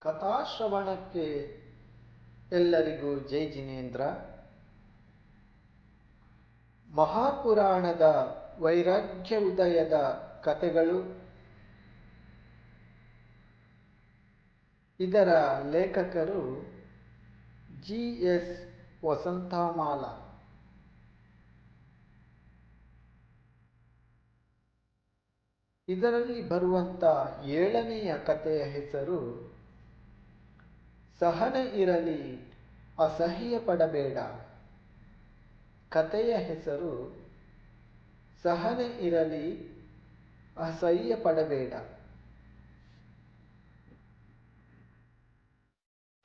ಕಥಾಶ್ರವಣಕ್ಕೆ ಎಲ್ಲರಿಗೂ ಜೈ ಜಿನೇಂದ್ರ. ಮಹಾಪುರಾಣದ ವೈರಾಗ್ಯ ಉದಯದ ಕಥೆಗಳು. ಇದರ ಲೇಖಕರು ಜಿ.ಎಸ್. ವಸಂತಮಾಲ. ಇದರಲ್ಲಿ ಬರುವಂಥ 7ನೆಯ ಕಥೆಯ ಹೆಸರು ಸಹನೆ ಇರಲಿ, ಅಸಹ್ಯ ಪಡಬೇಡ. ಕಥೆಯ ಹೆಸರು ಸಹನೆ ಇರಲಿ, ಅಸಹ್ಯ ಪಡಬೇಡ.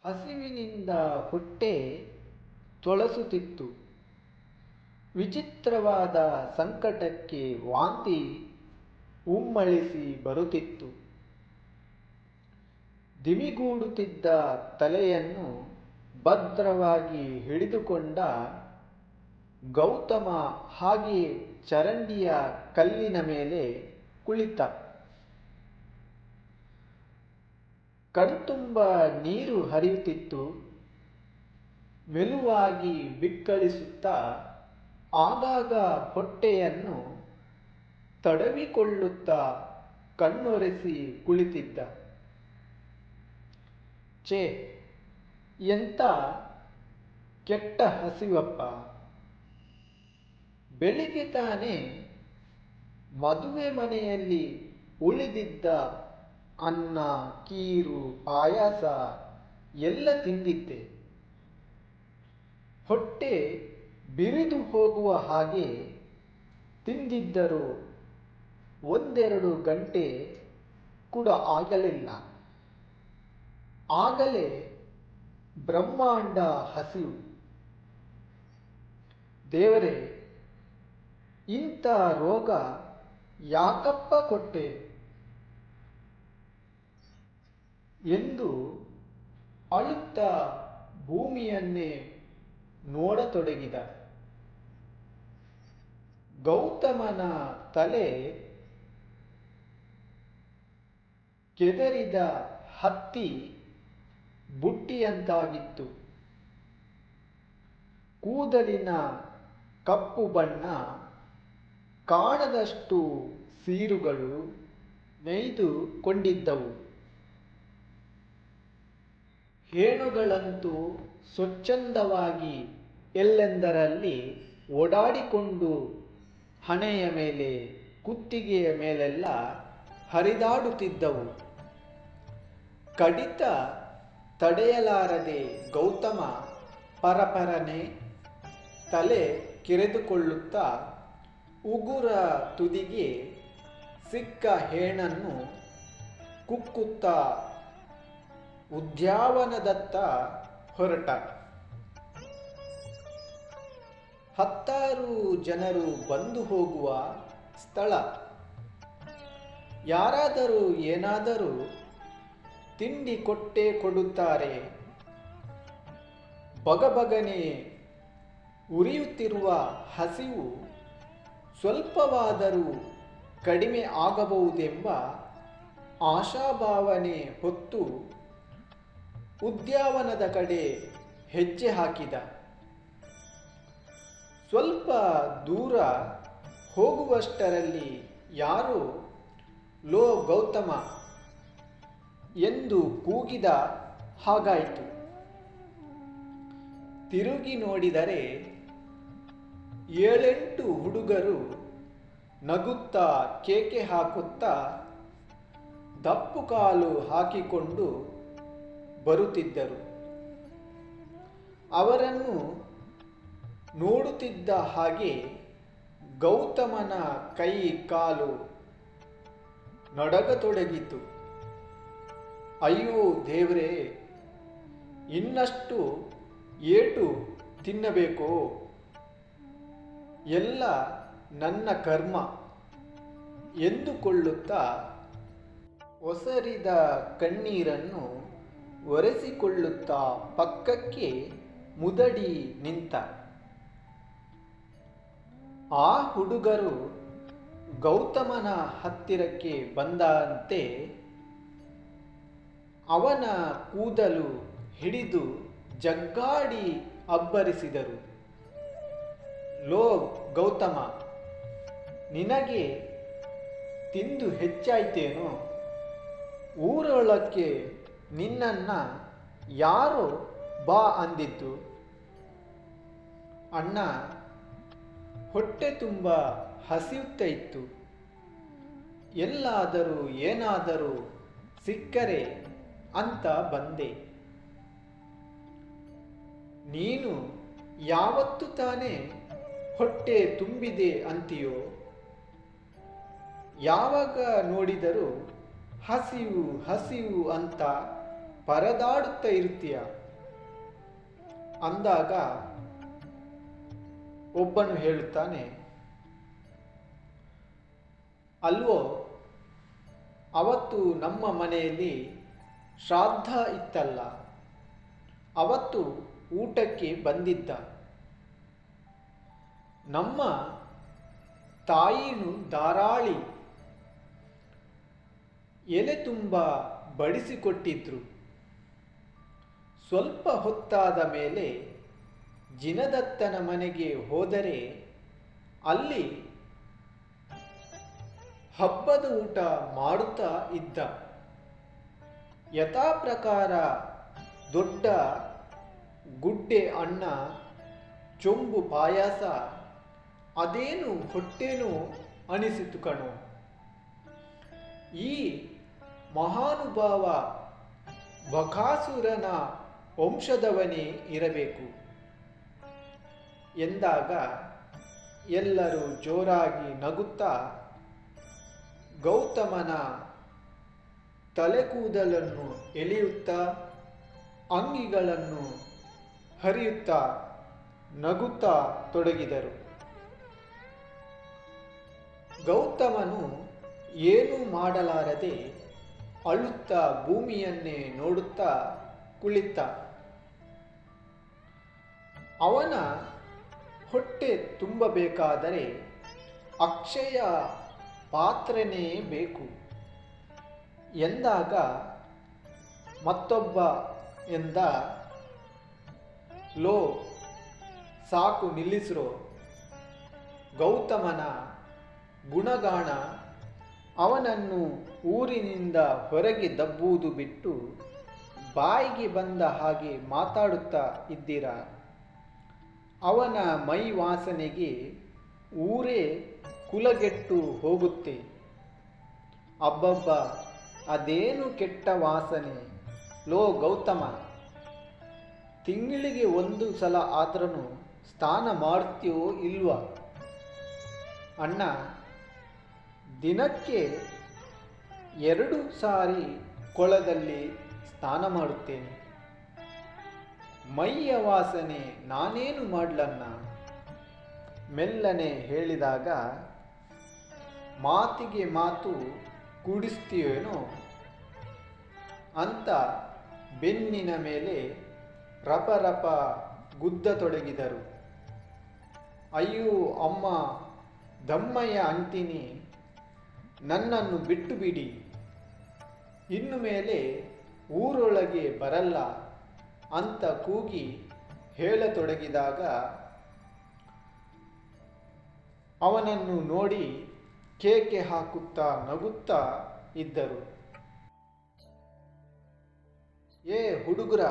ಹಸಿವಿನಿಂದ ಹೊಟ್ಟೆ ತೊಳಸುತ್ತಿತ್ತು. ವಿಚಿತ್ರವಾದ ಸಂಕಟಕ್ಕೆ ವಾಂತಿ ಉಮ್ಮಳಿಸಿ ಬರುತ್ತಿತ್ತು. ದಿಮಿಗೂಡುತ್ತಿದ್ದ ತಲೆಯನ್ನು ಭದ್ರವಾಗಿ ಹಿಡಿದುಕೊಂಡ ಗೌತಮ ಹಾಗೆಯೇ ಚರಂಡಿಯ ಕಲ್ಲಿನ ಮೇಲೆ ಕುಳಿತ. ಕಣ್ತುಂಬ ನೀರು ಹರಿಯುತ್ತಿತ್ತು. ಮೆಲುವಾಗಿ ಬಿಕ್ಕಳಿಸುತ್ತಾ ಆಗಾಗ ಹೊಟ್ಟೆಯನ್ನು ತಡವಿಕೊಳ್ಳುತ್ತಾ ಕಣ್ಣೊರೆಸಿ ಕುಳಿತಿದ್ದ. ಛೇ, ಎಂಥ ಕೆಟ್ಟ ಹಸಿವಪ್ಪ! ಬೆಳಿಗ್ಗೆ ತಾನೇ ಮದುವೆ ಮನೆಯಲ್ಲಿ ಉಳಿದಿದ್ದ ಅನ್ನ, ಕೀರು, ಪಾಯಸ ಎಲ್ಲ ತಿಂದಿದ್ದೆ. ಹೊಟ್ಟೆ ಬಿರಿದು ಹೋಗುವ ಹಾಗೆ ತಿಂದಿದ್ದರೂ 1-2 ಗಂಟೆ ಕೂಡ ಆಗಲಿಲ್ಲ. ಆಗಲೇ ಬ್ರಹ್ಮಾಂಡ ಹಸಿವು. ದೇವರೇ, ಇಂಥ ರೋಗ ಯಾಕಪ್ಪ ಕೊಟ್ಟೆ ಎಂದು ಅಳುತ್ತಾ ಭೂಮಿಯನ್ನೇ ನೋಡತೊಡಗಿದ. ಗೌತಮನ ತಲೆ ಕೆದರಿದ ಹತ್ತಿ ಬುಟ್ಟಿಯಂತಾಗಿತ್ತು. ಕೂದಲಿನ ಕಪ್ಪು ಬಣ್ಣ ಕಾಣದಷ್ಟು ಸೀರುಗಳು ನೇಯ್ದುಕೊಂಡಿದ್ದವು. ಹೇಣುಗಳಂತೂ ಸ್ವಚ್ಛಂದವಾಗಿ ಎಲ್ಲೆಂದರಲ್ಲಿ ಓಡಾಡಿಕೊಂಡು ಹಣೆಯ ಮೇಲೆ, ಕುತ್ತಿಗೆಯ ಮೇಲೆಲ್ಲ ಹರಿದಾಡುತ್ತಿದ್ದವು. ಕಡಿತ ತಡೆಯಲಾರದೆ ಗೌತಮ ಪರಪರನೆ ತಲೆ ಕೆರೆದುಕೊಳ್ಳುತ್ತಾ ಉಗುರ ತುದಿಗೆ ಸಿಕ್ಕ ಹೇಣನ್ನು ಕುಕ್ಕುತ್ತಾ ಉದ್ಯಾನವನದತ್ತ ಹೊರಟ. 10 ಜನರು ಬಂದು ಹೋಗುವ ಸ್ಥಳ. ಯಾರಾದರೂ ಏನಾದರೂ ತಿಂಡಿ ಕೊಟ್ಟೇ ಕೊಡುತ್ತಾರೆ. ಬಗಬಗನೆ ಉರಿಯುತ್ತಿರುವ ಹಸಿವು ಸ್ವಲ್ಪವಾದರೂ ಕಡಿಮೆ ಆಗಬಹುದೆಂಬ ಆಶಾಭಾವನೆ ಹೊತ್ತು ಉದ್ಯಾನವನದ ಕಡೆ ಹೆಜ್ಜೆ ಹಾಕಿದ. ಸ್ವಲ್ಪ ದೂರ ಹೋಗುವಷ್ಟರಲ್ಲಿ ಯಾರೋ "ಲೋ ಗೌತಮ" ಎಂದು ಕೂಗಿದ ಹಾಗಾಯಿತು. ತಿರುಗಿ ನೋಡಿದರೆ 7-8 ಹುಡುಗರು ನಗುತ್ತಾ ಕೇಕೆ ಹಾಕುತ್ತಾ ದಪ್ಪು ಕಾಲು ಹಾಕಿಕೊಂಡು ಬರುತ್ತಿದ್ದರು. ಅವರನ್ನು ನೋಡುತ್ತಿದ್ದ ಹಾಗೆ ಗೌತಮನ ಕೈ ಕಾಲು ನಡಗತೊಡಗಿತು. ಅಯ್ಯೋ ದೇವರೇ, ಇನ್ನಷ್ಟು ಏಟು ತಿನ್ನಬೇಕೋ? ಎಲ್ಲ ನನ್ನ ಕರ್ಮ ಎಂದುಕೊಳ್ಳುತ್ತಾ ಒಸರಿದ ಕಣ್ಣೀರನ್ನು ಒರೆಸಿಕೊಳ್ಳುತ್ತಾ ಪಕ್ಕಕ್ಕೆ ಮುದಡಿ ನಿಂತ. ಆ ಹುಡುಗರು ಗೌತಮನ ಹತ್ತಿರಕ್ಕೆ ಬಂದಂತೆ ಅವನ ಕೂದಲು ಹಿಡಿದು ಜಗ್ಗಾಡಿ ಅಬ್ಬರಿಸಿದರು. ಲೋ ಗೌತಮ, ನಿನಗೆ ತಿಂದು ಹೆಚ್ಚಾಯ್ತೇನೋ? ಊರೊಳಕ್ಕೆ ನಿನ್ನನ್ನ ಯಾರೋ ಬಾ ಅಂದಿದ್ದು? ಅಣ್ಣ, ಹೊಟ್ಟೆ ತುಂಬ ಹಸಿಯುತ್ತಾ ಇತ್ತು. ಎಲ್ಲಾದರೂ ಏನಾದರೂ ಸಿಕ್ಕರೆ ಅಂತ ಬಂದೆ. ನೀನು ಯಾವತ್ತು ತಾನೇ ಹೊಟ್ಟೆ ತುಂಬಿದೆ ಅಂತೀಯೋ? ಯಾವಾಗ ನೋಡಿದರೂ ಹಸಿವು ಹಸಿವು ಅಂತ ಪರದಾಡುತ್ತಾ ಇರ್ತೀಯ ಅಂದಾಗ ಒಬ್ಬನು ಹೇಳುತ್ತಾನೆ, ಅಲ್ವೋ, ಅವತ್ತು ನಮ್ಮ ಮನೆಯಲ್ಲಿ ಶ್ರಾದ್ದ ಇತ್ತಲ್ಲ, ಅವತ್ತು ಊಟಕ್ಕೆ ಬಂದಿದ್ದ. ನಮ್ಮ ತಾಯಿನು ಧಾರಾಳಿ ಎಲೆ ತುಂಬ ಬಡಿಸಿಕೊಟ್ಟಿದ್ರು. ಸ್ವಲ್ಪ ಹೊತ್ತಾದ ಮೇಲೆ ಜಿನದತ್ತನ ಮನೆಗೆ ಹೋದರೆ ಅಲ್ಲಿ ಹಬ್ಬದ ಊಟ ಮಾಡುತ್ತಾ ಇದ್ದ. ಯಥಾ ಪ್ರಕಾರ ದೊಡ್ಡ ಗುಡ್ಡೆ ಅನ್ನ, ಚೊಂಬು ಪಾಯಸ, ಅದೇನು ಹೊಟ್ಟೆನೂ ಅನಿಸಿತು ಕಣೋ. ಈ ಮಹಾನುಭಾವ ಬಕಾಸುರನ ವಂಶದವನೇ ಇರಬೇಕು ಎಂದಾಗ ಎಲ್ಲರೂ ಜೋರಾಗಿ ನಗುತ್ತಾ ಗೌತಮನ ತಲೆಕೂದಲನ್ನು ಎಳೆಯುತ್ತಾ ಅಂಗಿಗಳನ್ನು ಹರಿಯುತ್ತಾ ನಗುತ್ತಾ ತೊಡಗಿದರು. ಗೌತಮನು ಏನೂ ಮಾಡಲಾರದೆ ಅಳುತ್ತಾ ಭೂಮಿಯನ್ನೇ ನೋಡುತ್ತಾ ಕುಳಿತ. ಅವನ ಹೊಟ್ಟೆ ತುಂಬಬೇಕಾದರೆ ಅಕ್ಷಯ ಪಾತ್ರೆನೇ ಬೇಕು ಎಂದಾಗ ಮತ್ತೊಬ್ಬ ಎಂದ, ಲೋ ಸಾಕು ನಿಲ್ಲಿಸ್ರೋ. ಗೌತಮನ ಗುಣಗಾನ ಅವನನ್ನು ಊರಿನಿಂದ ಹೊರಗೆ ದಬ್ಬುವುದು ಬಿಟ್ಟು ಬಾಯಿಗೆ ಬಂದ ಹಾಗೆ ಮಾತಾಡುತ್ತಾ ಇದ್ದೀರಾ? ಅವನ ಮೈ ವಾಸನೆಗೆ ಊರೇ ಕುಲಗೆಟ್ಟು ಹೋಗುತ್ತೆ. ಅಬ್ಬಬ್ಬ, ಅದೇನು ಕೆಟ್ಟ ವಾಸನೆ! ಲೋ ಗೌತಮ, ತಿಂಗಳಿಗೆ ಒಂದು ಸಲ ಆದ್ರೂ ಸ್ನಾನ ಮಾಡ್ತೀಯೋ ಇಲ್ವಾ? ಅಣ್ಣ, ದಿನಕ್ಕೆ 2 ಸಾರಿ ಕೊಳದಲ್ಲಿ ಸ್ನಾನ ಮಾಡುತ್ತೇನೆ. ಮೈಯ ವಾಸನೆ ನಾನೇನು ಮಾಡ್ಲನ್ನ? ಮೆಲ್ಲನೆ ಹೇಳಿದಾಗ, ಮಾತಿಗೆ ಮಾತು ಕೂಡಿಸ್ತೀಯೇನೋ ಅಂತ ಬೆನ್ನಿನ ಮೇಲೆ ರಪ ಗುದ್ದತೊಡಗಿದರು. ಅಯ್ಯೋ ಅಮ್ಮ, ದಮ್ಮಯ್ಯ ಅಂತೀನಿ, ನನ್ನನ್ನು ಬಿಟ್ಟು ಬಿಡಿ, ಇನ್ನು ಮೇಲೆ ಊರೊಳಗೆ ಬರಲ್ಲ ಅಂತ ಕೂಗಿ ಹೇಳತೊಡಗಿದಾಗ ಅವನನ್ನು ನೋಡಿ ಕೇಕೆ ಹಾಕುತ್ತಾ ನಗುತ್ತಾ ಇದ್ದರು. ಏ ಹುಡುಗರ,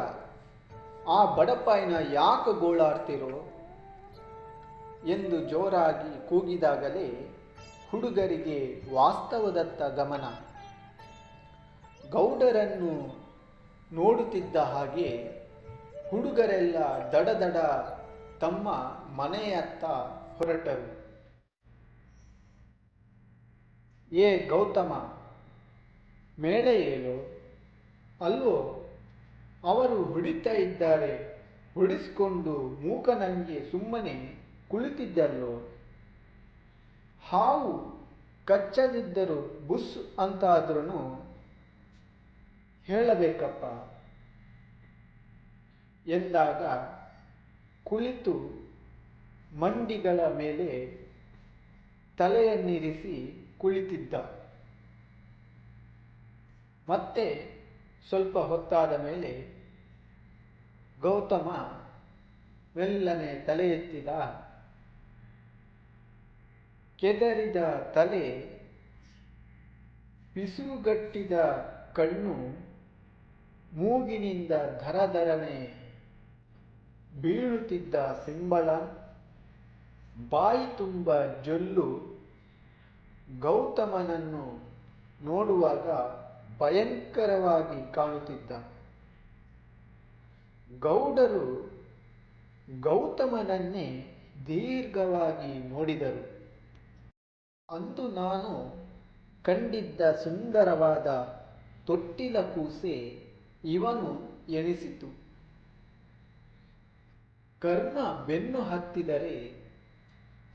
ಆ ಬಡಪಾಯಿನ ಯಾಕೆ ಗೋಳಾಡ್ತಿರೋ ಎಂದು ಜೋರಾಗಿ ಕೂಗಿದಾಗಲೇ ಹುಡುಗರಿಗೆ ವಾಸ್ತವದತ್ತ ಗಮನ. ಗೌಡರನ್ನು ನೋಡುತ್ತಿದ್ದ ಹಾಗೆ ಹುಡುಗರೆಲ್ಲ ದಡದಡ ತಮ್ಮ ಮನೆಯತ್ತ ಹೊರಟರು. ಏ ಗೌತಮ, ಮೇಳೆ ಏಳು, ಅಲ್ವೋ ಅವರು ಹೊಡಿತಾ ಇದ್ದಾರೆ, ಹೊಡಿಸಿಕೊಂಡು ಮೂಕನಂಗೆ ಸುಮ್ಮನೆ ಕುಳಿತಿದ್ದಲ್ಲೋ? ಹಾವು ಕಚ್ಚದಿದ್ದರೂ ಬುಸ್ ಅಂತಾದ್ರೂ ಹೇಳಬೇಕಪ್ಪ ಎಂದಾಗ ಕುಳಿತು ಮಂಡಿಗಳ ಮೇಲೆ ತಲೆಯನ್ನಿರಿಸಿ ಕುಳಿತಿದ್ದ. ಮತ್ತೆ ಸ್ವಲ್ಪ ಹೊತ್ತಾದ ಮೇಲೆ ಗೌತಮ ಮೆಲ್ಲನೆ ತಲೆ ಎತ್ತಿದ. ಕೆದರಿದ ತಲೆ, ಪಿಸುಗಟ್ಟಿದ ಕಣ್ಣು, ಮೂಗಿನಿಂದ ಧರಧರನೆ ಬೀಳುತ್ತಿದ್ದ ಸಿಂಬಳ, ಬಾಯಿ ತುಂಬ ಜೊಲ್ಲು ಗೌತಮನನ್ನು ನೋಡುವಾಗ ಭಯಂಕರವಾಗಿ ಕಾಣುತ್ತಿದ್ದ. ಗೌಡರು ಗೌತಮನನ್ನೇ ದೀರ್ಘವಾಗಿ ನೋಡಿದರು. ಅಂದು ನಾನು ಕಂಡಿದ್ದ ಸುಂದರವಾದ ತೊಟ್ಟಿಲ ಕೂಸೆ ಇವನು ಎನಿಸಿತು. ಕರ್ಮ ಬೆನ್ನು ಹತ್ತಿದರೆ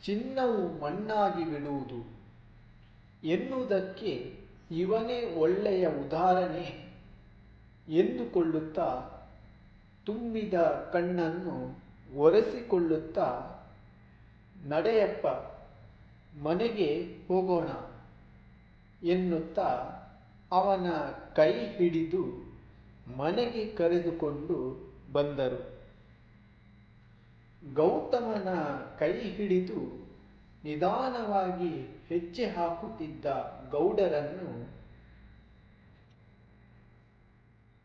ಚಿನ್ನವು ಮಣ್ಣಾಗಿ ಬಿಡುವುದು ಎನ್ನುವುದಕ್ಕೆ ಇವನೇ ಒಳ್ಳೆಯ ಉದಾಹರಣೆ ಎಂದುಕೊಳ್ಳುತ್ತಾ ತುಂಬಿದ ಕಣ್ಣನ್ನು ಒರೆಸಿಕೊಳ್ಳುತ್ತಾ, ನಡೆಯಪ್ಪ ಮನೆಗೆ ಹೋಗೋಣ ಎನ್ನುತ್ತಾ ಅವನ ಕೈ ಹಿಡಿದು ಮನೆಗೆ ಕರೆದುಕೊಂಡು ಬಂದರು. ಗೌತಮನ ಕೈ ಹಿಡಿದು ನಿಧಾನವಾಗಿ ಹೆಜ್ಜೆ ಹಾಕುತ್ತಿದ್ದ ಗೌಡರನ್ನು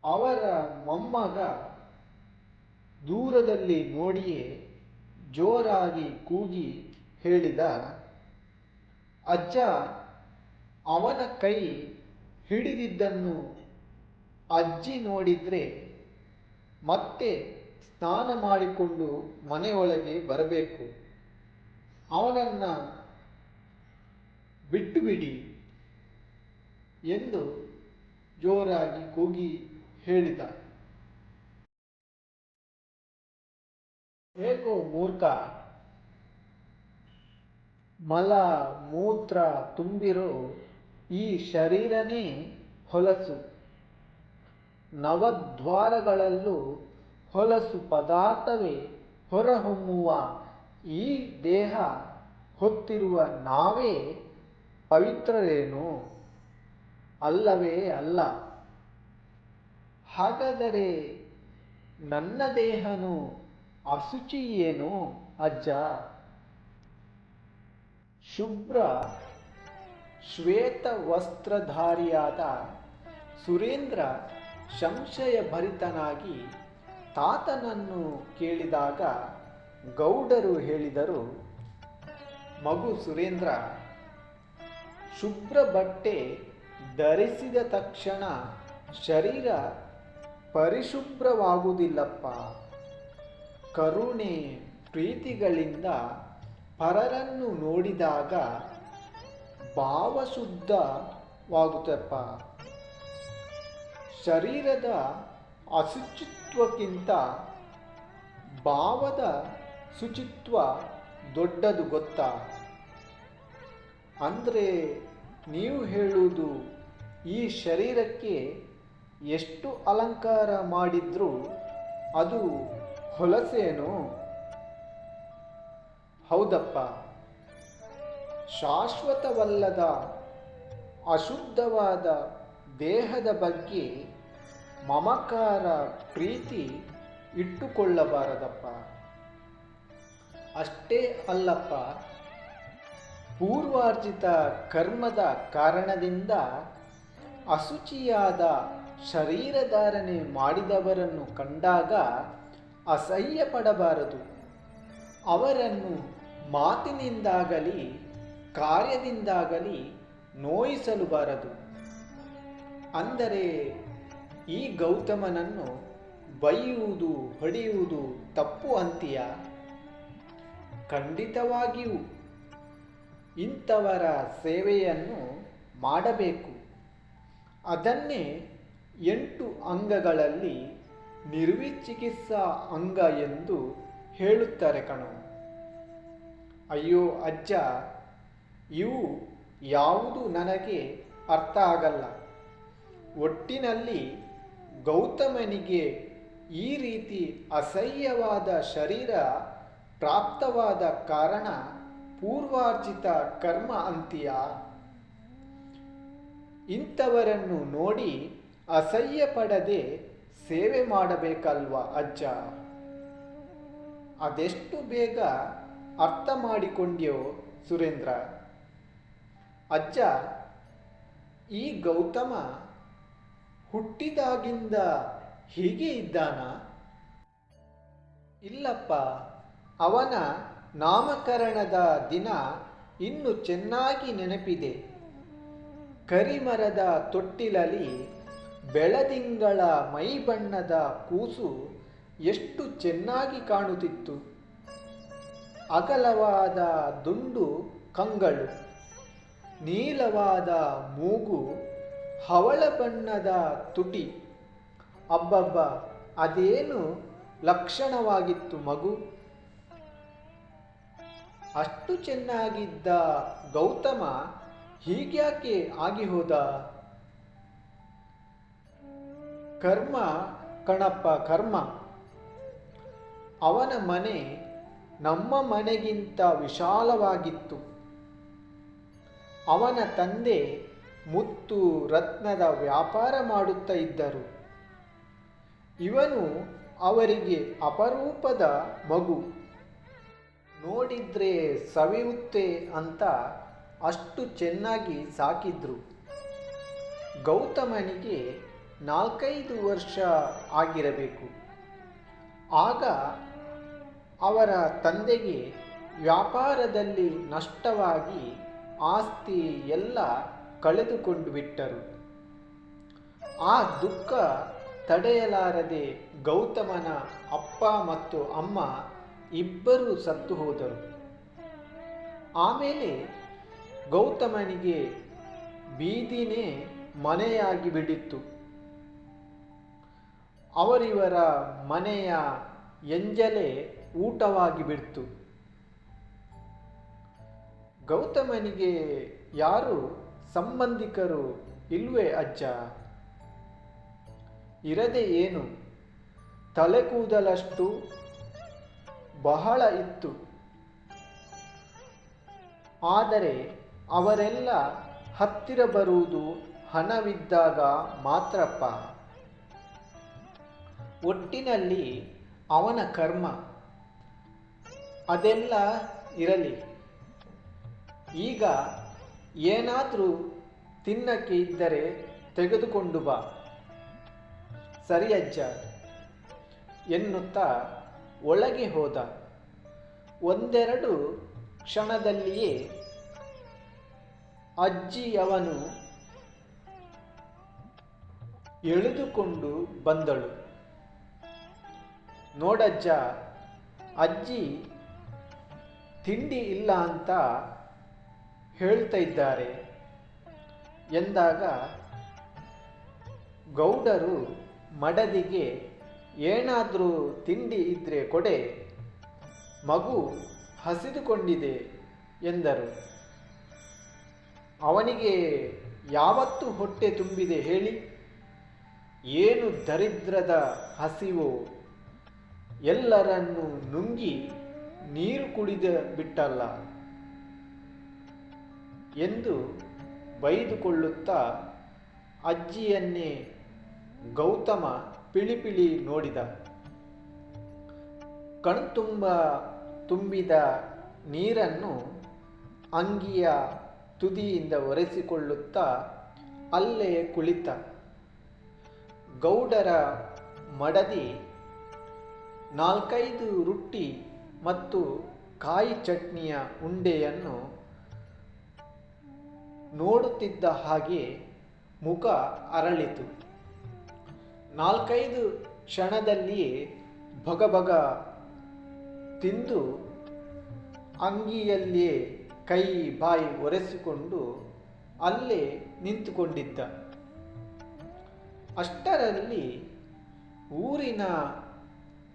ಅವರ ಮೊಮ್ಮಗ ದೂರದಲ್ಲಿ ನೋಡಿಯೇ ಜೋರಾಗಿ ಕೂಗಿ ಹೇಳಿದ, ಅಜ್ಜ, ಅವನ ಕೈ ಹಿಡಿದಿದ್ದನ್ನು ಅಜ್ಜಿ ನೋಡಿದ್ರೆ ಮತ್ತೆ ಸ್ನಾನ ಮಾಡಿಕೊಂಡು ಮನೆಯೊಳಗೆ ಬರಬೇಕು. ಅವನನ್ನು ಬಿಟ್ಟು ಬಿಡಿ ಎಂದು ಜೋರಾಗಿ ಕೂಗಿ ಹೇಳಿದ. ಹೇಗೋ ಮೂರ್ಖ, ಮಲ ಮೂತ್ರ ತುಂಬಿರೋ ಈ ಶರೀರನೇ ಹೊಲಸು. ನವದ್ವಾರಗಳಲ್ಲೂ ಹೊಲಸು ಪದಾರ್ಥವೇ ಹೊರಹೊಮ್ಮುವ ಈ ದೇಹ ಹೊತ್ತಿರುವ ನಾವೇ ಪವಿತ್ರರೇನು? ಅಲ್ಲವೇ ಅಲ್ಲ. ಹಾಗಾದರೆ ನನ್ನ ದೇಹನು ಅಶುಚಿ ಏನು ಅಜ್ಜ? ಶುಭ್ರ ಶ್ವೇತ ವಸ್ತ್ರಧಾರಿಯಾದ ಸುರೇಂದ್ರ ಸಂಶಯಭರಿತನಾಗಿ ತಾತನನ್ನು ಕೇಳಿದಾಗ ಗೌಡರು ಹೇಳಿದರು, ಮಗು ಸುರೇಂದ್ರ, ಶುಭ್ರ ಬಟ್ಟೆ ಧರಿಸಿದ ತಕ್ಷಣ ಶರೀರ ಪರಿಶುಭ್ರವಾಗುವುದಿಲ್ಲಪ್ಪ. ಕರುಣೆ ಪ್ರೀತಿಗಳಿಂದ ಪರರನ್ನು ನೋಡಿದಾಗ ಭಾವಶುದ್ಧವಾಗುತ್ತಪ್ಪ. ಶರೀರದ ಅಶುಚಿತ್ವಕ್ಕಿಂತ ಭಾವದ ಶುಚಿತ್ವ ದೊಡ್ಡದು ಗೊತ್ತಾ? ಅಂದರೆ ನೀವು ಹೇಳುವುದು ಈ ಶರೀರಕ್ಕೆ ಎಷ್ಟು ಅಲಂಕಾರ ಮಾಡಿದ್ರೂ ಅದು ಹೊಲಸೇನು? ಹೌದಪ್ಪ. ಶಾಶ್ವತವಲ್ಲದ ಅಶುದ್ಧವಾದ ದೇಹದ ಬಗ್ಗೆ ಮಮಕಾರ ಪ್ರೀತಿ ಇಟ್ಟುಕೊಳ್ಳಬಾರದಪ್ಪ. ಅಷ್ಟೇ ಅಲ್ಲಪ್ಪ, ಪೂರ್ವಾರ್ಜಿತ ಕರ್ಮದ ಕಾರಣದಿಂದ ಅಶುಚಿಯಾದ ಶರೀರಧಾರಣೆ ಮಾಡಿದವರನ್ನು ಕಂಡಾಗ ಅಸಹ್ಯ ಪಡಬಾರದು. ಅವರನ್ನು ಮಾತಿನಿಂದಾಗಲಿ ಕಾರ್ಯದಿಂದಾಗಲಿ ನೋಯಿಸಲುಬಾರದು. ಅಂದರೆ ಈ ಗೌತಮನನ್ನು ಬೈಯುವುದು ಹೊಡೆಯುವುದು ತಪ್ಪು ಅಂತೀಯ? ಖಂಡಿತವಾಗಿಯೂ ಇಂಥವರ ಸೇವೆಯನ್ನು ಮಾಡಬೇಕು. ಅದನ್ನೇ 8 ಅಂಗಗಳಲ್ಲಿ ನಿರ್ವಿಚಿಕಿತ್ಸಾ ಅಂಗ ಎಂದು ಹೇಳುತ್ತಾರೆ ಕಣೋ. ಅಯ್ಯೋ ಅಜ್ಜ, ಇವು ಯಾವುದು ನನಗೆ ಅರ್ಥ ಆಗಲ್ಲ. ಒಟ್ಟಿನಲ್ಲಿ ಗೌತಮನಿಗೆ ಈ ರೀತಿ ಅಸಹ್ಯವಾದ ಶರೀರ ಪ್ರಾಪ್ತವಾದ ಕಾರಣ ಪೂರ್ವಾರ್ಜಿತ ಕರ್ಮ ಅಂತೀಯ? ಇಂಥವರನ್ನು ನೋಡಿ ಅಸಹ್ಯ ಪಡದೆ ಸೇವೆ ಮಾಡಬೇಕಲ್ವ ಅಜ್ಜ? ಅದೆಷ್ಟು ಬೇಗ ಅರ್ಥ ಮಾಡಿಕೊಂಡ್ಯೋ ಸುರೇಂದ್ರ. ಅಜ್ಜ, ಈ ಗೌತಮ ಹುಟ್ಟಿದಾಗಿಂದ ಹೀಗೆ ಇದ್ದಾನ? ಇಲ್ಲಪ್ಪ, ಅವನ ನಾಮಕರಣದ ದಿನ ಇನ್ನು ಚೆನ್ನಾಗಿ ನೆನಪಿದೆ. ಕರಿಮರದ ತೊಟ್ಟಿಲಲ್ಲಿ ಬೆಳದಿಂಗಳ ಮೈಬಣ್ಣದ ಕೂಸು ಎಷ್ಟು ಚೆನ್ನಾಗಿ ಕಾಣುತ್ತಿತ್ತು. ಅಗಲವಾದ ದುಂಡು ಕಂಗಳು, ನೀಲವಾದ ಮೂಗು, ಹವಳ ಬಣ್ಣದ ತುಟಿ. ಅಬ್ಬಬ್ಬ, ಅದೇನು ಲಕ್ಷಣವಾಗಿತ್ತು ಮಗು. ಅಷ್ಟು ಚೆನ್ನಾಗಿದ್ದ ಗೌತಮ ಹೀಗ್ಯಾಕೆ ಆಗಿ ಹೋದ? ಕರ್ಮ ಕಣಪ್ಪ, ಕರ್ಮ. ಅವನ ಮನೆ ನಮ್ಮ ಮನೆಗಿಂತ ವಿಶಾಲವಾಗಿತ್ತು. ಅವನ ತಂದೆ ಮುತ್ತು ರತ್ನದ ವ್ಯಾಪಾರ ಮಾಡುತ್ತಾ ಇದ್ದರು. ಇವನು ಅವರಿಗೆ ಅಪರೂಪದ ಮಗು. ನೋಡಿದ್ರೆ ಸವಿಯುತ್ತೆ ಅಂತ ಅಷ್ಟು ಚೆನ್ನಾಗಿ ಸಾಕಿದ್ರು. ಗೌತಮನಿಗೆ 4-5 ವರ್ಷ ಆಗಿರಬೇಕು. ಆಗ ಅವರ ತಂದೆಗೆ ವ್ಯಾಪಾರದಲ್ಲಿ ನಷ್ಟವಾಗಿ ಆಸ್ತಿ ಎಲ್ಲ ಕಳೆದುಕೊಂಡು ಬಿಟ್ಟರು. ಆ ದುಃಖ ತಡೆಯಲಾರದೆ ಗೌತಮನ ಅಪ್ಪ ಮತ್ತು ಅಮ್ಮ ಇಬ್ಬರೂ ಸತ್ತು ಹೋದರು. ಆಮೇಲೆ ಗೌತಮನಿಗೆ ಬೀದಿನೇ ಮನೆಯಾಗಿ ಬಿಡಿತ್ತು. ಅವರಿವರ ಮನೆಯ ಎಂಜಲೇ ಊಟವಾಗಿ ಬಿಡ್ತು. ಗೌತಮನಿಗೆ ಯಾರು ಸಂಬಂಧಿಕರು ಇಲ್ವೇ ಅಜ್ಜ? ಇರದೆ ಏನು, ತಲೆ ಕೂದಲಷ್ಟು ಬಹಳ ಇತ್ತು. ಆದರೆ ಅವರೆಲ್ಲ ಹತ್ತಿರ ಬರುವುದು ಹಣವಿದ್ದಾಗ ಮಾತ್ರಪ್ಪ. ಒಟ್ಟಿನಲ್ಲಿ ಅವನ ಕರ್ಮ. ಅದೆಲ್ಲ ಇರಲಿ. ಈಗ ಏನಾದರೂ ತಿನ್ನಕ್ಕೆ ಇದ್ದರೆ ತೆಗೆದುಕೊಂಡು ಬಾ. ಸರಿ ಅಜ್ಜ ಎನ್ನುತ್ತಾ ಒಳಗೆ ಹೋದ. ಒಂದೆರಡು ಕ್ಷಣದಲ್ಲಿಯೇ ಅಜ್ಜಿಯವನು ಎಳೆದುಕೊಂಡು ಬಂದಳು. ನೋಡಜ್ಜ, ಅಜ್ಜಿ ತಿಂಡಿ ಇಲ್ಲ ಅಂತ ಹೇಳ್ತಾ ಇದ್ದಾರೆ ಎಂದಾಗ ಗೌಡರು ಮಡದಿಗೆ ಏನಾದರೂ ತಿಂಡಿ ಇದ್ರೆ ಕೊಡೆ, ಮಗು ಹಸಿದುಕೊಂಡಿದೆ ಎಂದರು. ಅವನಿಗೆ ಯಾವತ್ತು ಹೊಟ್ಟೆ ತುಂಬಿದೆ ಹೇಳಿ? ಏನು ದರಿದ್ರದ ಹಸಿವೋ, ಎಲ್ಲರನ್ನೂ ನುಂಗಿ ನೀರು ಕುಡಿದ ಬಿಟ್ಟಲ್ಲ ಎಂದು ಬೈದುಕೊಳ್ಳುತ್ತಾ ಅಜ್ಜಿಯನ್ನೇ ಗೌತಮ ಪಿಳಿಪಿಳಿ ನೋಡಿದ. ಕಣ್ತುಂಬ ತುಂಬಿದ ನೀರನ್ನು ಅಂಗಿಯ ತುದಿಯಿಂದ ಒರೆಸಿಕೊಳ್ಳುತ್ತಾ ಅಲ್ಲೇ ಕುಳಿತ. ಗೌಡರ ಮಡದಿ 4-5 ರೊಟ್ಟಿ ಮತ್ತು ಕಾಯಿ ಚಟ್ನಿಯ ಉಂಡೆಯನ್ನು ನೋಡುತ್ತಿದ್ದ ಹಾಗೆ ಮುಖ ಅರಳಿತು. 4-5 ಕ್ಷಣದಲ್ಲಿಯೇ ಭಗಭಗ ತಿಂದು ಅಂಗಿಯಲ್ಲಿಯೇ ಕೈ ಬಾಯಿ ಒರೆಸಿಕೊಂಡು ಅಲ್ಲೇ ನಿಂತುಕೊಂಡಿದ್ದ. ಅಷ್ಟರಲ್ಲಿ ಊರಿನ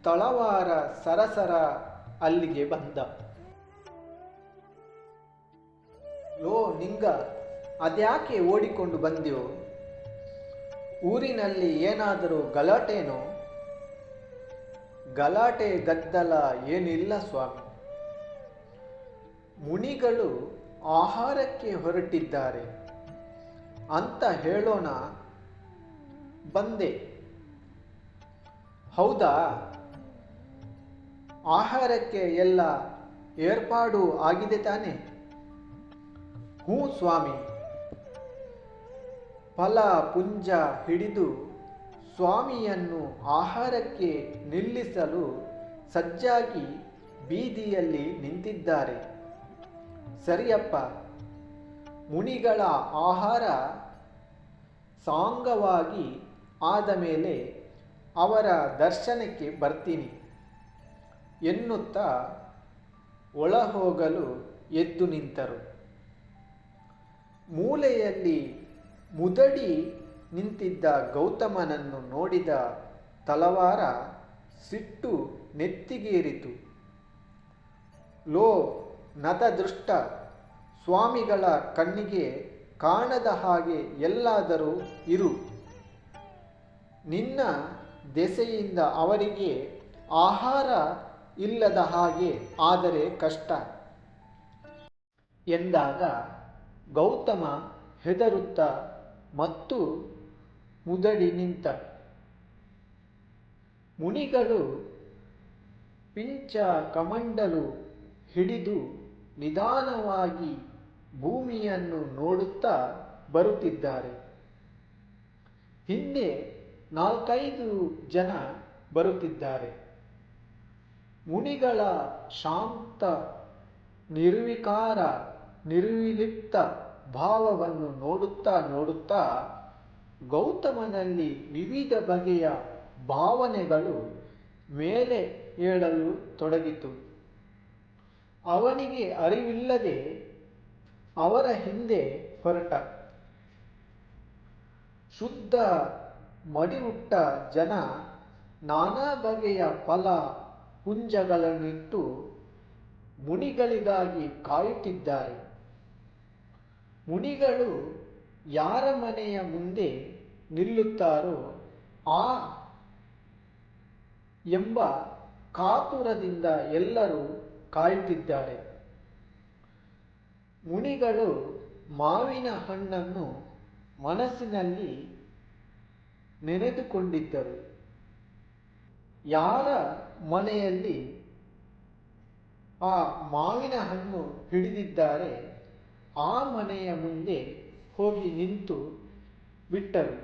ತಳವಾರ ಸರಸರ ಅಲ್ಲಿಗೆ ಬಂದ. ಲೋ ನಿಂಗ, ಅದ್ಯಾಕೆ ಓಡಿಕೊಂಡು ಬಂದ್ಯೋ? ಊರಿನಲ್ಲಿ ಏನಾದರೂ ಗಲಾಟೆನೋ? ಗಲಾಟೆ ಗದ್ದಲ ಏನಿಲ್ಲ ಸ್ವಾಮಿ. ಮುನಿಗಳು ಆಹಾರಕ್ಕೆ ಹೊರಟಿದ್ದಾರೆ ಅಂತ ಹೇಳೋಣ. ಬಂದೆ. ಹೌದಾ? ಆಹಾರಕ್ಕೆ ಎಲ್ಲ ಏರ್ಪಾಡು ಆಗಿದೆ ತಾನೆ? ಹ್ಞೂ ಸ್ವಾಮಿ. ಫಲ ಪುಂಜ ಹಿಡಿದು ಸ್ವಾಮಿಯನ್ನು ಆಹಾರಕ್ಕೆ ನಿಲ್ಲಿಸಲು ಸಜ್ಜಾಗಿ ಬೀದಿಯಲ್ಲಿ ನಿಂತಿದ್ದಾರೆ. ಸರಿಯಪ್ಪ, ಮುನಿಗಳ ಆಹಾರ ಸಾಂಗವಾಗಿ ಆದ ಮೇಲೆ ಅವರ ದರ್ಶನಕ್ಕೆ ಬರ್ತೀನಿ ಎನ್ನುತ್ತಾ ಒಳಹೋಗಲು ಎದ್ದು ನಿಂತರು. ಮೂಲೆಯಲ್ಲಿ ಮುದಡಿ ನಿಂತಿದ್ದ ಗೌತಮನನ್ನು ನೋಡಿದ ತಲವಾರ ಸಿಟ್ಟು ನೆತ್ತಿಗೇರಿತು. ಲೋ ನತದೃಷ್ಟ, ಸ್ವಾಮಿಗಳ ಕಣ್ಣಿಗೆ ಕಾಣದ ಹಾಗೆ ಎಲ್ಲಾದರೂ ಇರು. ನಿನ್ನ ದೆಸೆಯಿಂದ ಅವರಿಗೆ ಆಹಾರ ಇಲ್ಲದ ಹಾಗೆ ಆದರೆ ಕಷ್ಟ ಎಂದಾಗ ಗೌತಮ ಹೆದರುತ್ತ ಮತ್ತು ಮುದಡಿ ನಿಂತ. ಮುನಿಗಳು ಪಿಂಚ ಕಮಂಡಲು ಹಿಡಿದು ನಿಧಾನವಾಗಿ ಭೂಮಿಯನ್ನು ನೋಡುತ್ತಾ ಬರುತ್ತಿದ್ದಾರೆ. ಹಿಂದೆ 4-5 ಜನ ಬರುತ್ತಿದ್ದಾರೆ. ಮುನಿಗಳ ಶಾಂತ ನಿರ್ವಿಕಾರ ನಿರ್ವಿಲಿಪ್ತ ಭಾವವನ್ನು ನೋಡುತ್ತಾ ನೋಡುತ್ತಾ ಗೌತಮನಲ್ಲಿ ವಿವಿಧ ಬಗೆಯ ಭಾವನೆಗಳು ಮೇಲೆ ಏಳಲು ತೊಡಗಿತು. ಅವನಿಗೆ ಅರಿವಿಲ್ಲದೆ ಅವರ ಹಿಂದೆ ಹೊರಟ. ಶುದ್ಧ ಮಡಿವುಟ್ಟ ಜನ ನಾನಾ ಬಗೆಯ ಫಲ ಪುಂಜಗಳನ್ನಿಟ್ಟು ಮುನಿಗಳಿಗಾಗಿ ಕಾಯುತ್ತಿದ್ದಾರೆ. ಮುನಿಗಳು ಯಾರ ಮನೆಯ ಮುಂದೆ ನಿಲ್ಲುತ್ತಾರೋ ಆ ಎಂಬ ಕಾತುರದಿಂದ ಎಲ್ಲರೂ ಕಾಯುತ್ತಿದ್ದಾರೆ. ಮುನಿಗಳು ಮಾವಿನ ಹಣ್ಣನ್ನು ಮನಸ್ಸಿನಲ್ಲಿ ನೆನೆದುಕೊಂಡಿದ್ದರು. ಯಾರ ಮನೆಯಲ್ಲಿ ಆ ಮಾವಿನ ಹಣ್ಣು ಹಿಡಿದಿದ್ದಾರೆ ಆ ಮನೆಯ ಮುಂದೆ ಹೋಗಿ ನಿಂತು ಬಿಟ್ಟರು.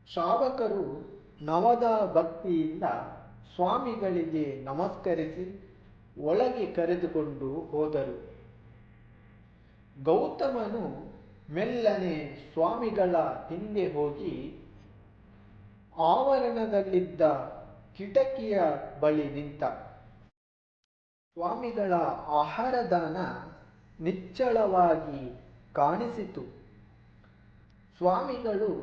ಶ್ರಾವಕರು ನವದ ಭಕ್ತಿಯಿಂದ ಸ್ವಾಮಿಗಳಿಗೆ ನಮಸ್ಕರಿಸಿ ಒಳಗೆ ಕರೆದುಕೊಂಡು ಹೋದರು. ಗೌತಮನು ಮೆಲ್ಲನೆ ಸ್ವಾಮಿಗಳ ಹಿಂದೆ ಹೋಗಿ ಆವರಣದಲ್ಲಿದ್ದ ಕಿಟಕಿಯ ಬಳಿ ನಿಂತ. ಸ್ವಾಮಿಗಳ ಆಹಾರದಾನ ನಿಚ್ಚಳವಾಗಿ ಕಾಣಿಸಿತು. ಸ್ವಾಮಿಗಳು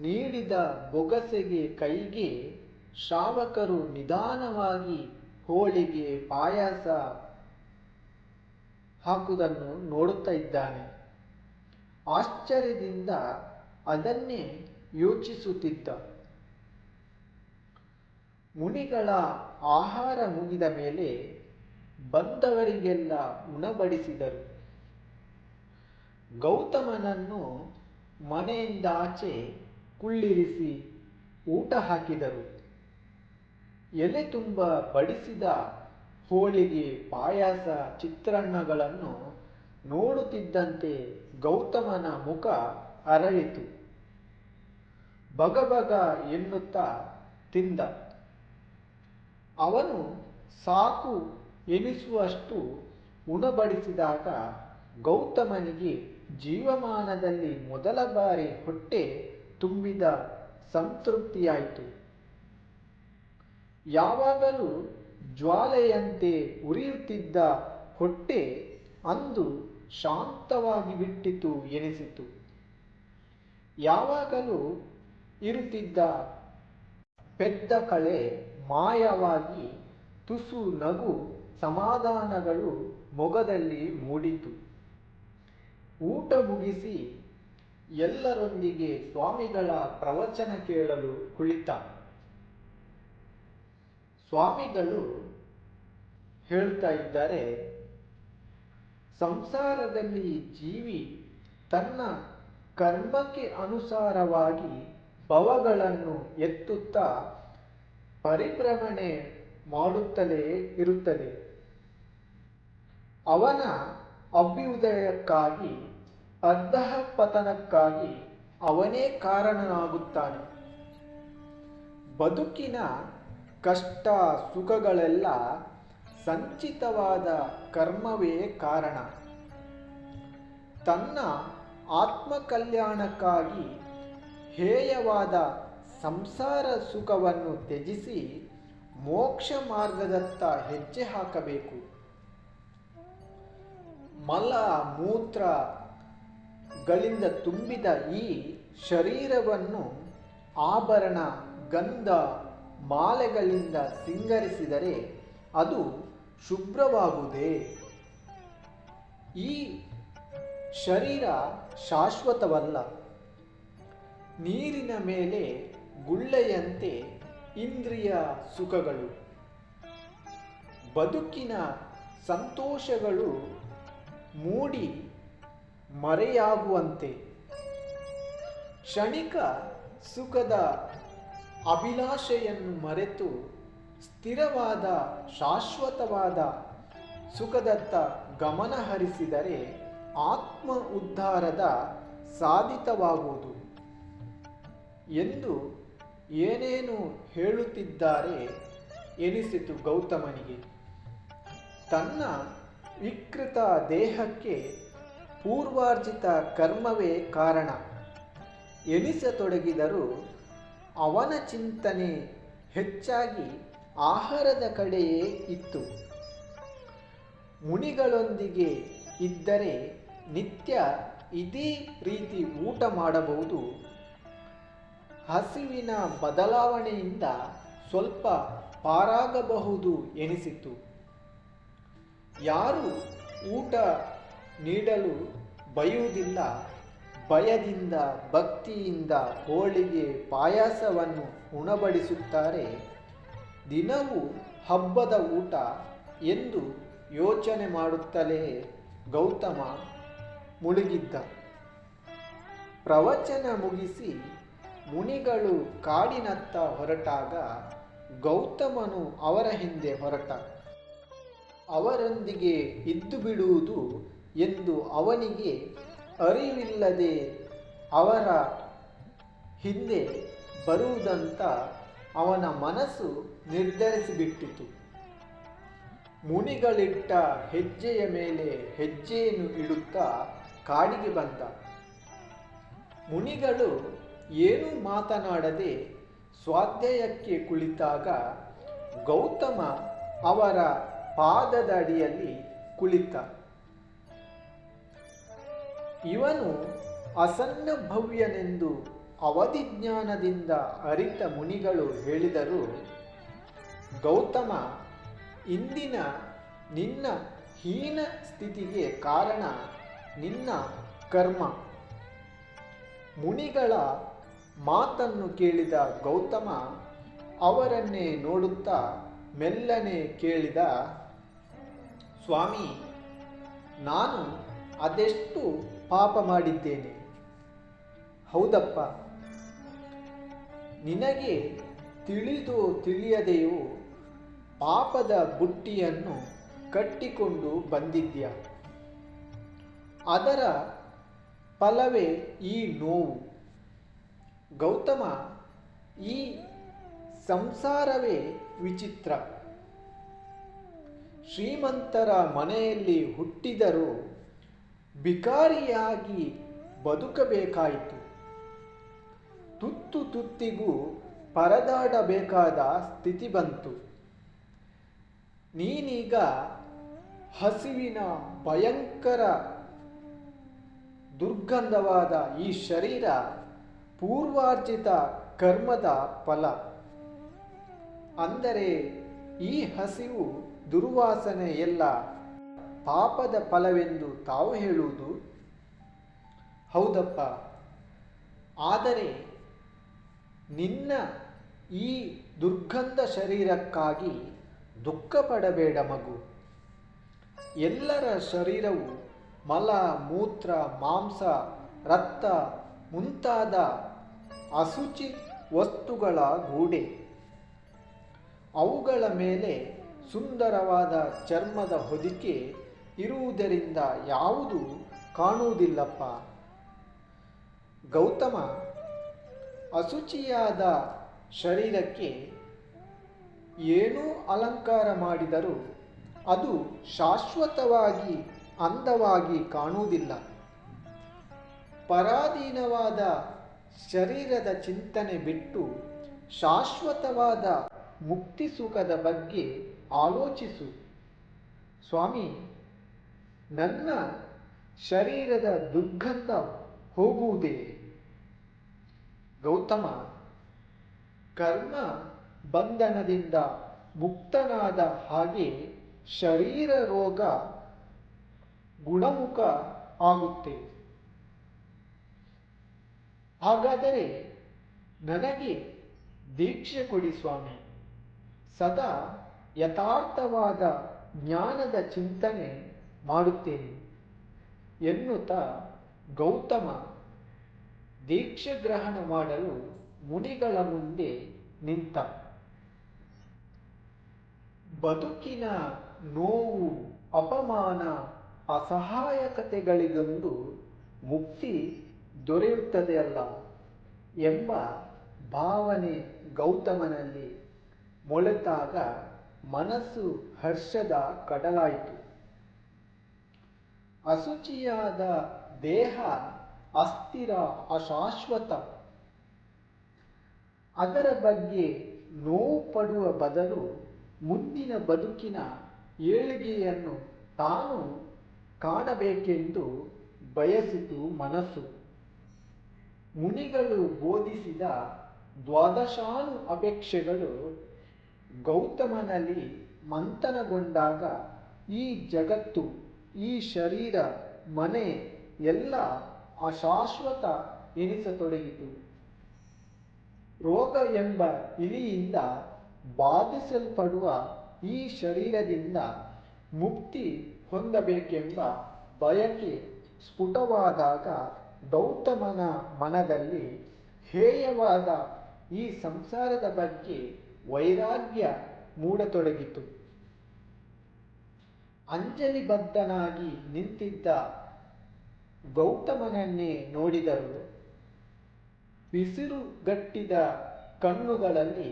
ನೀಡಿದ ಬೊಗಸೆಗೆ ಕೈಗೆ ಶ್ರಾವಕರು ನಿಧಾನವಾಗಿ ಹೋಳಿಗೆ ಪಾಯಸ ಹಾಕುವುದನ್ನು ನೋಡುತ್ತಾ ಇದ್ದಾನೆ. ಆಶ್ಚರ್ಯದಿಂದ ಅದನ್ನೇ ಯೋಚಿಸುತ್ತಿದ್ದ. ಮುನಿಗಳ ಆಹಾರ ಮುಗಿದ ಮೇಲೆ ಬಂದವರಿಗೆಲ್ಲ ಉಣಬಡಿಸಿದರು. ಗೌತಮನನ್ನು ಮನೆಯಿಂದ ಆಚೆ ಕುಳ್ಳಿರಿಸಿ ಊಟ ಹಾಕಿದರು. ಎಲೆ ತುಂಬ ಬಡಿಸಿದ ಹೋಳಿಗೆ ಪಾಯಸ ಚಿತ್ರಾನ್ನಗಳನ್ನು ನೋಡುತ್ತಿದ್ದಂತೆ ಗೌತಮನ ಮುಖ ಅರಳಿತು. ಬಗಬಗ ಎನ್ನುತ್ತಾ ತಿಂದ. ಅವನು ಸಾಕು ಎನಿಸುವಷ್ಟು ಉಣಬಡಿಸಿದಾಗ ಗೌತಮನಿಗೆ ಜೀವಮಾನದಲ್ಲಿ ಮೊದಲ ಬಾರಿ ಹೊಟ್ಟೆ ತುಂಬಿದ ಸಂತೃಪ್ತಿಯಾಯಿತು. ಯಾವಾಗಲೂ ಜ್ವಾಲೆಯಂತೆ ಉರಿಯುತ್ತಿದ್ದ ಹೊಟ್ಟೆ ಅಂದು ಶಾಂತವಾಗಿ ಬಿಟ್ಟಿತು ಎನಿಸಿತು. ಯಾವಾಗಲೂ ಇರುತ್ತಿದ್ದ ಪೆದ್ದ ಕಳೆ ಮಾಯವಾಗಿ ತುಸು ನಗು ಸಮಾಧಾನಗಳು ಮೊಗದಲ್ಲಿ ಮೂಡಿತು. ಊಟ ಮುಗಿಸಿ ಎಲ್ಲರೊಂದಿಗೆ ಸ್ವಾಮಿಗಳ ಪ್ರವಚನ ಕೇಳಲು ಕುಳಿತ. ಸ್ವಾಮಿಗಳು ಹೇಳ್ತಾ ಇದ್ದಾರೆ, ಸಂಸಾರದಲ್ಲಿ ಜೀವಿ ತನ್ನ ಕರ್ಮಕ್ಕೆ ಅನುಸಾರವಾಗಿ ಭವಗಳನ್ನು ಎತ್ತುತ್ತಾ ಪರಿಭ್ರಮಣೆ ಮಾಡುತ್ತಲೇ ಇರುತ್ತದೆ. ಅವನ ಅಭ್ಯುದಯಕ್ಕಾಗಿ ಅಧಃಪತನಕ್ಕಾಗಿ ಅವನೇ ಕಾರಣನಾಗುತ್ತಾನೆ. ಬದುಕಿನ ಕಷ್ಟ ಸುಖಗಳೆಲ್ಲ ಸಂಚಿತವಾದ ಕರ್ಮವೇ ಕಾರಣ. ತನ್ನ ಆತ್ಮಕಲ್ಯಾಣಕ್ಕಾಗಿ ಹೇಯವಾದ ಸಂಸಾರ ಸುಖವನ್ನು ತ್ಯಜಿಸಿ ಮೋಕ್ಷ ಮಾರ್ಗದತ್ತ ಹೆಜ್ಜೆ ಹಾಕಬೇಕು. ಮಲ ಮೂತ್ರಗಳಿಂದ ತುಂಬಿದ ಈ ಶರೀರವನ್ನು ಆಭರಣ ಗಂಧ ಮಾಲೆಗಳಿಂದ ಸಿಂಗರಿಸಿದರೆ ಅದು ಶುಭ್ರವಾಗುವುದೇ? ಈ ಶರೀರ ಶಾಶ್ವತವಲ್ಲ. ನೀರಿನ ಮೇಲೆ ಗುಳ್ಳೆಯಂತೆ ಇಂದ್ರಿಯ ಸುಖಗಳು, ಬದುಕಿನ ಸಂತೋಷಗಳು ಮೂಡಿ ಮರೆಯಾಗುವಂತೆ. ಕ್ಷಣಿಕ ಸುಖದ ಅಭಿಲಾಷೆಯನ್ನು ಮರೆತು ಸ್ಥಿರವಾದ ಶಾಶ್ವತವಾದ ಸುಖದತ್ತ ಗಮನ ಹರಿಸಿದರೆ ಆತ್ಮ ಉದ್ಧಾರದ ಸಾಧಿತವಾಗುವುದು ಎಂದು ಏನೇನು ಹೇಳುತ್ತಿದ್ದಾರೆ ಎನಿಸಿತು ಗೌತಮನಿಗೆ. ತನ್ನ ವಿಕೃತ ದೇಹಕ್ಕೆ ಪೂರ್ವಾರ್ಜಿತ ಕರ್ಮವೇ ಕಾರಣ ಎನಿಸತೊಡಗಿದರೂ ಅವನ ಚಿಂತನೆ ಹೆಚ್ಚಾಗಿ ಆಹಾರದ ಕಡೆಯೇ ಇತ್ತು. ಮುನಿಗಳೊಂದಿಗೆ ಇದ್ದರೆ ನಿತ್ಯ ಇದೇ ರೀತಿ ಊಟ ಮಾಡಬಹುದು. ಹಸಿವಿನ ಬದಲಾವಣೆಯಿಂದ ಸ್ವಲ್ಪ ಪಾರಾಗಬಹುದು ಎನಿಸಿತು. ಯಾರು ಊಟ ನೀಡಲು ಬಯುವುದಿಲ್ಲ. ಭಯದಿಂದ ಭಕ್ತಿಯಿಂದ ಹೋಳಿಗೆ ಪಾಯಸವನ್ನು ಉಣಬಡಿಸುತ್ತಾರೆ. ದಿನವೂ ಹಬ್ಬದ ಊಟ ಎಂದು ಯೋಚನೆ ಮಾಡುತ್ತಲೇ ಗೌತಮ ಮುಳುಗಿದ್ದ. ಪ್ರವಚನ ಮುಗಿಸಿ ಮುನಿಗಳು ಕಾಡಿನತ್ತ ಹೊರಟಾಗ ಗೌತಮನು ಅವರ ಹಿಂದೆ ಹೊರಟ. ಅವರೊಂದಿಗೆ ಇದ್ದು ಬಿಡುವುದು ಎಂದು ಅವನಿಗೆ ಅರಿವಿಲ್ಲದೆ ಅವರ ಹಿಂದೆ ಬರುವುದಂತ ಅವನ ಮನಸ್ಸು ನಿರ್ಧರಿಸಿಬಿಟ್ಟಿತು. ಮುನಿಗಳಿಟ್ಟ ಹೆಜ್ಜೆಯ ಮೇಲೆ ಹೆಜ್ಜೆಯನ್ನು ಇಡುತ್ತಾ ಕಾಡಿಗೆ ಬಂದ. ಮುನಿಗಳು ಏನೂ ಮಾತನಾಡದೆ ಸ್ವಾಧ್ಯಾಯಕ್ಕೆ ಕುಳಿತಾಗ ಗೌತಮ ಅವರ ಪಾದದ ಅಡಿಯಲ್ಲಿ ಕುಳಿತ. ಇವನು ಅಸನ್ನಭವ್ಯನೆಂದು ಅವಧಿಜ್ಞಾನದಿಂದ ಅರಿತ ಮುನಿಗಳು ಹೇಳಿದರು, ಗೌತಮ, ಇಂದಿನ ನಿನ್ನ ಹೀನ ಸ್ಥಿತಿಗೆ ಕಾರಣ ನಿನ್ನ ಕರ್ಮ. ಮುನಿಗಳ ಮಾತನ್ನು ಕೇಳಿದ ಗೌತಮ ಅವರನ್ನೇ ನೋಡುತ್ತಾ ಮೆಲ್ಲನೆ ಕೇಳಿದ, ಸ್ವಾಮಿ, ನಾನು ಅದೆಷ್ಟು ಪಾಪ ಮಾಡಿದ್ದೇನೆ? ಹೌದಪ್ಪ, ನಿನಗೆ ತಿಳಿದೋ ತಿಳಿಯದೆಯೋ ಪಾಪದ ಬುಟ್ಟಿಯನ್ನು ಕಟ್ಟಿಕೊಂಡು ಬಂದಿದ್ಯಾ. ಅದರ ಫಲವೇ ಈ ನೋವು. ಗೌತಮ, ಈ ಸಂಸಾರವೇ ವಿಚಿತ್ರ. ಶ್ರೀಮಂತರ ಮನೆಯಲ್ಲಿ ಹುಟ್ಟಿದರೂ ಭಿಕಾರಿಯಾಗಿ ಬದುಕಬೇಕಾಯಿತು. ತುತ್ತು ತುತ್ತಿಗೂ ಪರದಾಡಬೇಕಾದ ಸ್ಥಿತಿ ಬಂತು. ನೀನೀಗ ಹಸಿವಿನ ಭಯಂಕರ ದುರ್ಗಂಧವಾದ ಈ ಶರೀರ ಪೂರ್ವಾರ್ಜಿತ ಕರ್ಮದ ಫಲ. ಅಂದರೆ ಈ ಹಸಿವು ದುರ್ವಾಸನೆ ಎಲ್ಲ ಪಾಪದ ಫಲವೆಂದು ತಾವು ಹೇಳುವುದು? ಹೌದಪ್ಪ, ಆದರೆ ನಿನ್ನ ಈ ದುರ್ಗಂಧ ಶರೀರಕ್ಕಾಗಿ ದುಃಖ ಪಡಬೇಡ ಮಗು. ಎಲ್ಲರ ಶರೀರವು ಮಲ ಮೂತ್ರ ಮಾಂಸ ರಕ್ತ ಮುಂತಾದ ಅಶುಚಿ ವಸ್ತುಗಳ ಗೂಡೆ. ಅವುಗಳ ಮೇಲೆ ಸುಂದರವಾದ ಚರ್ಮದ ಹೊದಿಕೆ ಇರುವುದರಿಂದ ಯಾವುದು ಕಾಣುವುದಿಲ್ಲಪ್ಪ. ಗೌತಮ, ಅಶುಚಿಯಾದ ಶರೀರಕ್ಕೆ ಏನೂ ಅಲಂಕಾರ ಮಾಡಿದರೂ ಅದು ಶಾಶ್ವತವಾಗಿ ಅಂದವಾಗಿ ಕಾಣುವುದಿಲ್ಲ. ಪರಾಧೀನವಾದ ಶರೀರದ ಚಿಂತನೆ ಬಿಟ್ಟು ಶಾಶ್ವತವಾದ ಮುಕ್ತಿ ಸುಖದ ಬಗ್ಗೆ ಆಲೋಚಿಸು. ಸ್ವಾಮಿ, ನನ್ನ ಶರೀರದ ದುರ್ಗಂಧ ಹೋಗುವುದೇ? ಗೌತಮ, ಕರ್ಮ ಬಂಧನದಿಂದ ಮುಕ್ತನಾದ ಹಾಗೆ ಶರೀರ ರೋಗ ಗುಣಮುಖ ಆಗುತ್ತೆ. ಹಾಗಾದರೆ ನನಗೆ ದೀಕ್ಷೆ ಕೊಡಿ ಸ್ವಾಮಿ. ಸದಾ ಯಥಾರ್ಥವಾದ ಜ್ಞಾನದ ಚಿಂತನೆ ಮಾಡುತ್ತೇನೆ ಎನ್ನುತ್ತಾ ಗೌತಮ ದೀಕ್ಷೆ ಗ್ರಹಣ ಮಾಡಲು ಮುನಿಗಳ ಮುಂದೆ ನಿಂತ. ಬದುಕಿನ ನೋವು, ಅಪಮಾನ, ಅಸಹಾಯಕತೆಗಳಿಗೊಂದು ಮುಕ್ತಿ ದೊರೆಯುತ್ತದೆ ಅಲ್ಲ ಎಂಬ ಭಾವನೆ ಗೌತಮನಲ್ಲಿ ಮೊಳೆತಾಗ ಮನಸ್ಸು ಹರ್ಷದ ಕಡಲಾಯಿತು. ಅಶುಚಿಯಾದ ದೇಹ ಅಸ್ಥಿರ, ಅಶಾಶ್ವತ. ಅದರ ಬಗ್ಗೆ ನೋವು ಪಡುವ ಬದಲು ಮುಂದಿನ ಬದುಕಿನ ಏಳಿಗೆಯನ್ನು ತಾನು ಕಾಣಬೇಕೆಂದು ಬಯಸಿತು ಮನಸ್ಸು. ಮುನಿಗಳು ಬೋಧಿಸಿದ ದ್ವಾದಶಾನು ಅಪೇಕ್ಷೆಗಳು ಗೌತಮನಲ್ಲಿ ಮಂಥನಗೊಂಡಾಗ ಈ ಜಗತ್ತು, ಈ ಶರೀರ, ಮನೆ ಎಲ್ಲ ಅಶಾಶ್ವತ ಎನಿಸತೊಡಗಿತು. ರೋಗ ಎಂಬ ಇಲಿಯಿಂದ ಬಾಧಿಸಲ್ಪಡುವ ಈ ಶರೀರದಿಂದ ಮುಕ್ತಿ ಹೊಂದಬೇಕೆಂಬ ಬಯಕೆ ಸ್ಫುಟವಾದಾಗ ಗೌತಮನ ಮನದಲ್ಲಿ ಹೇಯವಾದ ಈ ಸಂಸಾರದ ಬಗ್ಗೆ ವೈರಾಗ್ಯ ಮೂಡತೊಡಗಿತು. ಅಂಜಲಿಬದ್ಧನಾಗಿ ನಿಂತಿದ್ದ ಗೌತಮನನ್ನೇ ನೋಡಿದರು. ಬಿಸಿರುಗಟ್ಟಿದ ಕಣ್ಣುಗಳಲ್ಲಿ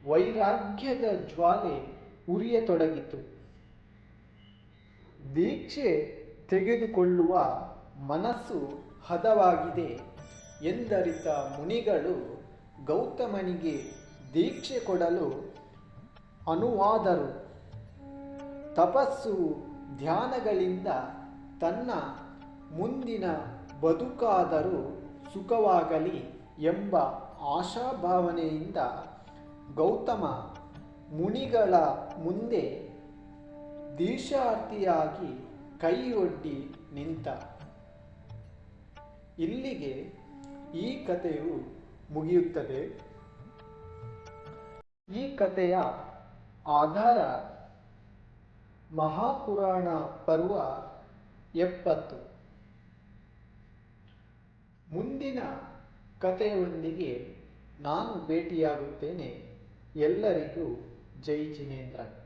ವೈರಾಗ್ಯದ ಜ್ವಾಲೆ ಉರಿಯತೊಡಗಿತು. ದೀಕ್ಷೆ ತೆಗೆದುಕೊಳ್ಳುವ ಮನಸ್ಸು ಹದವಾಗಿದೆ ಎಂದರಿತ ಮುನಿಗಳು ಗೌತಮನಿಗೆ ದೀಕ್ಷೆ ಕೊಡಲು ಅನುವಾದರು. ತಪಸ್ಸು, ಧ್ಯಾನಗಳಿಂದ ತನ್ನ ಮುಂದಿನ ಬದುಕಾದರೂ ಸುಖವಾಗಲಿ ಎಂಬ ಆಶಾಭಾವನೆಯಿಂದ ಗೌತಮ ಮುನಿಗಳ ಮುಂದೆ ದೀಕ್ಷಾರ್ಥಿಯಾಗಿ ಕೈಯೊಡ್ಡಿ ನಿಂತ. ಇಲ್ಲಿಗೆ ಈ ಕಥೆಯು ಮುಗಿಯುತ್ತದೆ. ಈ ಕಥೆಯ ಆಧಾರ ಮಹಾಪುರಾಣ ಪರ್ವ 70. ಮುಂದಿನ ಕಥೆಯೊಂದಿಗೆ ನಾನು ಭೇಟಿಯಾಗುತ್ತೇನೆ. ಎಲ್ಲರಿಗೂ ಜೈ ಜಿನೇಂದ್ರ.